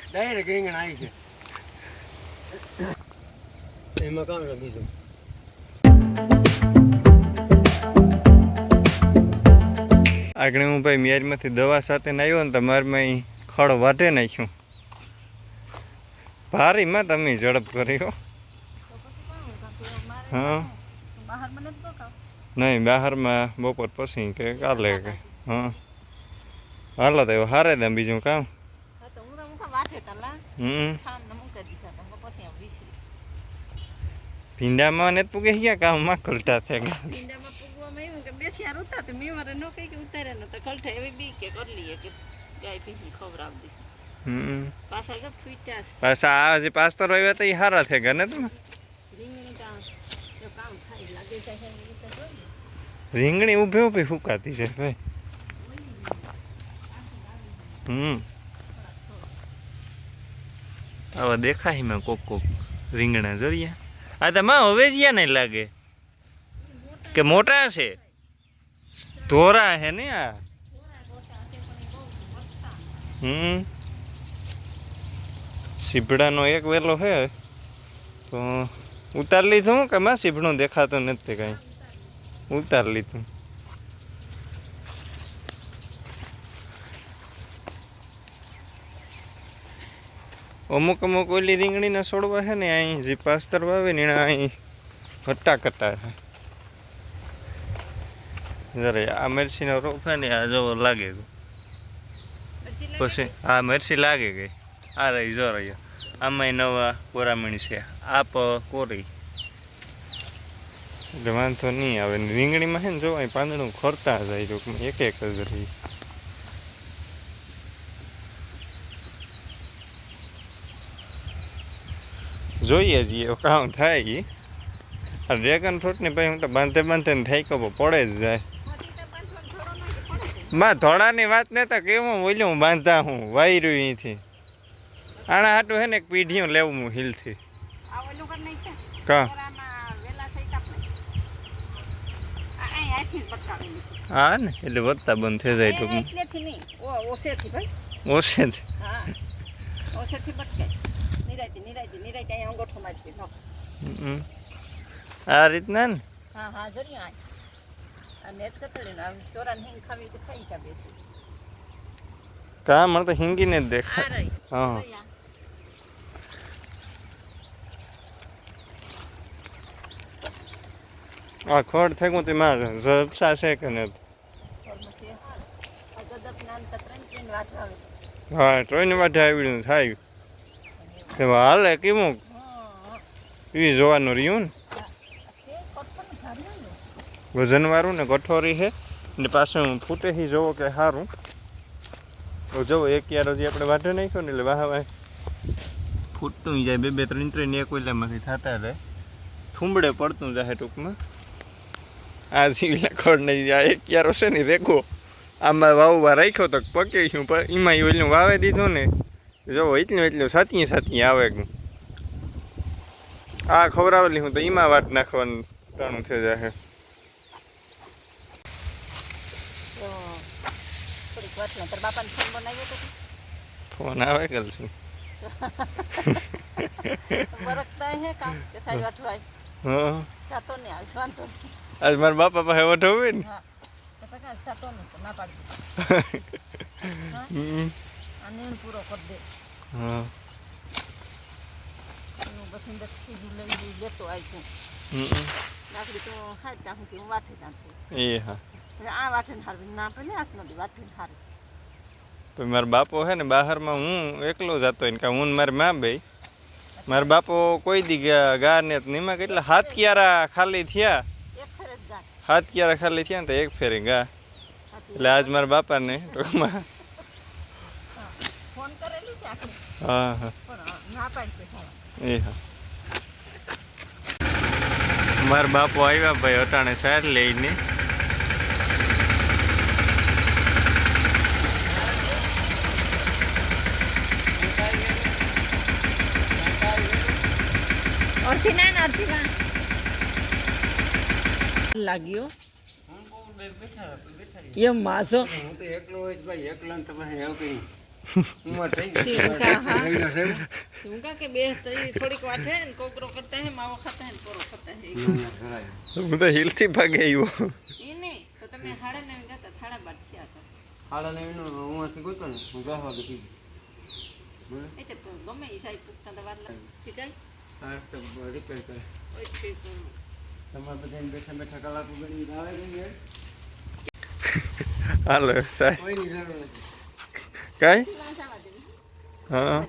Direct રીંગણ આવી છે એમાં કામ બીજું આગળ હું ભાઈ મિયાજમાંથી દવા સાથે આવ્યો ને તમારમાં ખડ વાઢે નાખ્યું ભારીમાં તમે ઝડપ કર્યો હા નહીં બહારમાં બપોર પછી કે કાલે કે હા હાલો તો એવું હારે દે બીજું કામ ભીંડામાં ને પૂગે ગયા કામમાં કલટા થઈ ગયા પાછા આ જે પાસ્તર આવ્યા હતા એ હારા થઈ ગયા ને તમે રીંગણી ઊભી ઊભી ફૂકાતી છે ભાઈ આવા દેખાય મેં કોક રીંગણા જોરિયા આ તો માં હવે જ્યાં નહીં લાગે કે મોટા છે ધોરા હે ને આ સીભડાનો એક વેલો હે તો ઉતાર લીધું કે માં સીભડું દેખાતું નથી કાંઈ ઉતાર લીધું અમુક ઓલી રીંગણીના છોડવા છે ને અહીં જે પાસ્તર વાવે ને એના અહીં ઘટ્ટા છે જરા આ મરચીનો રોપ છે ને આ જો લાગે પછી આ મરચી લાગે ગઈ આ રહી જો રહી આમાં નવા કોરામણી છે આપ કોરી એટલે વાંધો નહીં આવે રીંગણીમાં છે ને જો અહીં પાંદડું ખોરતા જાય ટૂંકમાં એક જ રહી જોઈએ છીએ કામ થાય આ ડ્રેગન ફ્રૂટની પછી હું તો બાંધે ને થાય કે પડે જ જાય માં ધોળાની વાત ને તો કેવું બોલ્યું હું બાંધતા હું વાયરું અહીંથી આના હાટું હે ને એક પીઢીઓ લેવું હું હિલથી કા હા ને એટલે વધતા બંધ થઈ જાય ટૂંકમાં આ રીતના ને કા મને તો હિંગીને જ દેખાય હા આ ખડ થયું તેમાં ઝપસા છે કે ને હા ટ્રેન માટે આવી થાય તેમાં હાલે કેવું એ જોવાનું રહ્યું ને વજનવાળું ને કઠોરી છે ને પાછું ફૂટે જોવો કે સારું જવો એક યાર હજી આપણે વાઢે નાખ્યો ને એટલે વાહ વાહ ફૂટતું જાય બે ત્રણ એક ઓલામાંથી થતા જાય થૂંબડે પડતું જાય ટૂંકમાં આ જીવલા ખડ નહીં જાય એક યાર હશે ને રેખો આમાં વાવવા રાખ્યો તો પકેશું પણ એમાં ઓલું વાવે દીધું ને જો એટલું સાતીએ આવે આ ખવડાવેલી હું તો એમાં વાટ નાખવાનું ટાણું થઈ જાય ફોન આવે કલ છું આજ મારા બાપા પાસે વઠો હોય ને પૂરો કરી દે લેતો આવી લાકડી તો ખાઈ ત્યાં સુધી હું વાઠી નાખું એ હા આ વાઠીને હારવી ના પડે આસમાંથી વાઠીને હારી તો મારો બાપો છે ને બહારમાં હું એકલો જતો હોય ને કાં હું મારી મા બે મારા બાપો કોઈ દી ગા ને એમાં કેટલા હાથ ક્યારા ખાલી થયા હાથ ક્યારા ખાલી થયા ને તો એક ફેરી ગા એટલે આજ મારા બાપાને ટૂંકમાં ફોન કરેલી છે હા હા ના પાડી એ હા મારા બાપો આવ્યા ભાઈ અટાણે સાર લઈને લાગ્યો એમ માસો હું તો એકલો હોય ભાઈ એકલા ને તમે એવું કઈ ઉંમર થઈ ઠીક, હા. ગઈ છે શું કા કે બે તો ઈ થોડીક વાર છે ને કોકરો કરતા હે માવો ખાતા હે ને પોરો ખાતા હે હું તો હિલથી ભાગે આવ્યો. ઈ નહીં તો તમે હાડા નવી ગાતા થાડા બાદ છે આ તો હાડા ને એનું ઉંમરથી ગોતો ને હું 10 વાગે થઈ એટલે તો ગમે ઈ સાઈ પૂછતા તો વાર લાગે ઠીક હે આ તો રિપેર કરે ઓય ઠીક તમારે બધાને બેઠા બેઠા કલાકો ગણી આવે કે હાલો સાહેબ કોઈની જરૂર નથી કાંઈ લાસાવા દે હા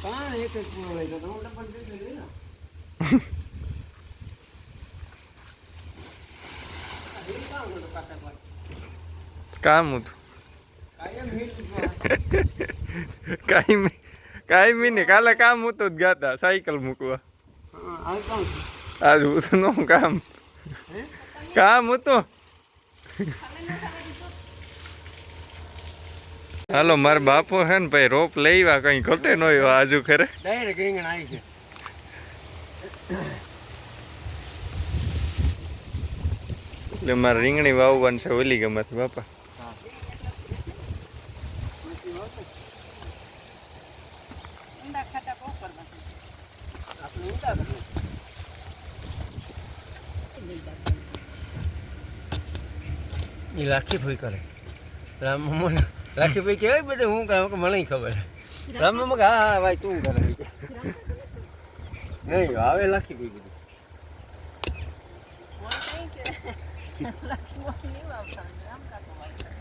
કાં એક જ પૂરો લઈ જતો હું ડબલ દે ને આ હિલ કામ હતો કાકા પર કામ હતું કાયમ હિલ કાંઈ ને કાલે કામ હતું જ ગાતા સાયકલ મૂકવા હા આ કામ આજ નું કામ હે કામ હતું. હાલો મારા બાપો હે ને ભાઈ રોપ લઈવા કઈ ઘટે ન હોય આજુ ખરે ડાયરેક્ટ રીંગણ આવી છે એટલે મારે રીંગણી વાવવાની છે ઓલી ગમત બાપા. ઊંડા ખાતા કોકર માં આપણે ઊંડા કરીએ એ લાખી ફોઈ કરે રામ મમ્મા લાખી ફોઈ કહેવાય બધું હું કામ મને ખબર રામ મમ્મા કે હા હા ભાઈ તું કરે નહીં આવે લાખી ફોઈ બધું મોર કઈ કે લાખી મોર નહીં વાવતા આમ કાકો વાવતા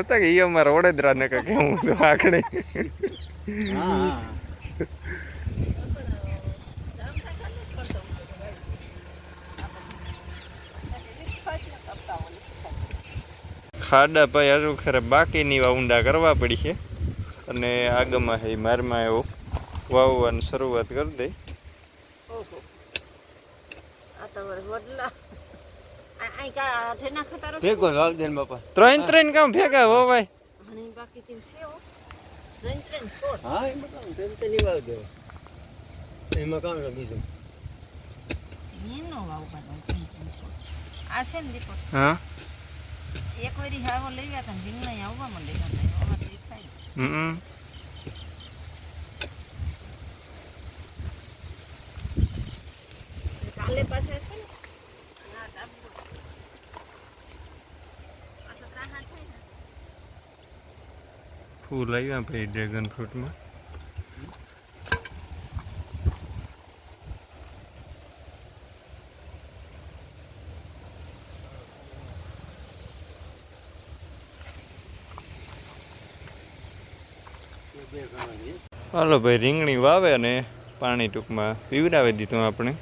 કહતા કે ઈ અમારા વડોદરા ને કે હું તો આખડે હા હા ખાડા ભાઈ હજુ ખરે બાકીની ઊંડા કરવા પડી છે અને આગળમાં છે મારમાં એવો વાવવાની શરૂઆત કરી દઈ. ઓહો આ તો વડલા આ કા ઠેના ખટારો ભેગો વાવ દે ને બાપા ત્રણ કામ ભેગા હો ભાઈ. અને બાકી તેમ છે હો ત્રણ છોડ હા એમાં કામ તેમ તે નહીં વાવ દેવા એમાં કામ બીજું નીનો વાવ પાડો ત્રણ છોડ આ છે ને દીપક હા એક વારી હાવો લઈ ગયા તા દિન નહીં આવવા માંડે હતા આમાં તો થાય હમ કાલે પાછા છે ને ના દાબો પાછા ત્રાહા થાય ને ફૂલ આવ્યા ભાઈ ડ્રેગન ફ્રૂટમાં. હાલો ભાઈ રીંગણી વાવે અને પાણી ટૂંકમાં પીવડાવી દીધું આપણે.